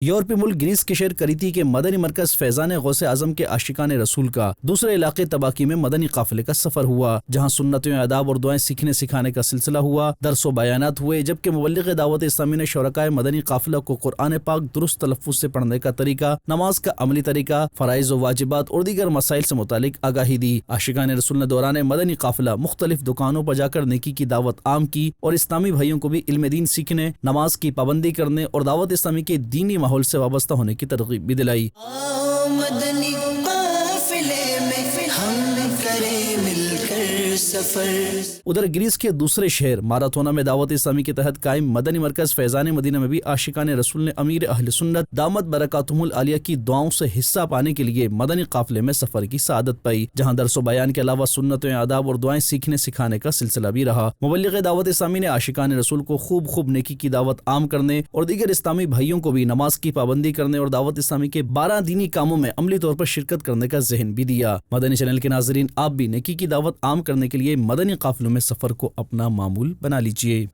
یورپی ملک گریس کے شہر کریتی کے مدنی مرکز فیضان غوث اعظم کے عاشقان رسول کا دوسرے علاقے تباکی میں مدنی قافلے کا سفر ہوا، جہاں سنتیں، آداب اور دعائیں سیکھنے سکھانے کا سلسلہ ہوا، درس و بیانات ہوئے، جبکہ مبلغ دعوت اسلامی نے شرکائے مدنی قافلہ کو قرآن پاک درست تلفظ سے پڑھنے کا طریقہ، نماز کا عملی طریقہ، فرائض و واجبات اور دیگر مسائل سے متعلق آگاہی دی۔ عاشقان رسول نے دوران مدنی قافلہ مختلف دکانوں پر جا کر نیکی کی دعوت عام کی اور اسلامی بھائیوں کو بھی علم دین سیکھنے، نماز کی پابندی کرنے اور دعوت اسلامی کے دینی ماحول سے وابستہ ہونے کی ترغیب بھی دلائی۔ مدنی قافلے میں ہم کریں مل کر سفر۔ ادھر گریس کے دوسرے شہر ماراتھونا میں دعوت اسلامی کے تحت قائم مدنی مرکز فیضان مدینہ میں بھی عاشقان رسول نے امیر اہل سنت دامت برکاتہم العالیہ کی دعاؤں سے حصہ پانے کے لیے مدنی قافلے میں سفر کی سعادت پائی، جہاں درس و بیان کے علاوہ سنتیں، آداب اور دعائیں سیکھنے سکھانے کا سلسلہ بھی رہا۔ مبلغ دعوت اسلامی نے عاشقان رسول کو خوب نیکی کی دعوت عام کرنے اور دیگر اسلامی بھائیوں کو بھی نماز کی پابندی کرنے اور دعوت اسلامی کے 12 دینی کاموں میں عملی طور پر شرکت کرنے کا ذہن بھی دیا۔ مدنی چینل کے ناظرین، آپ بھی نیکی کی دعوت عام کرنے کے لیے مدنی قافلوں میں سفر کو اپنا معمول بنا لیجیے۔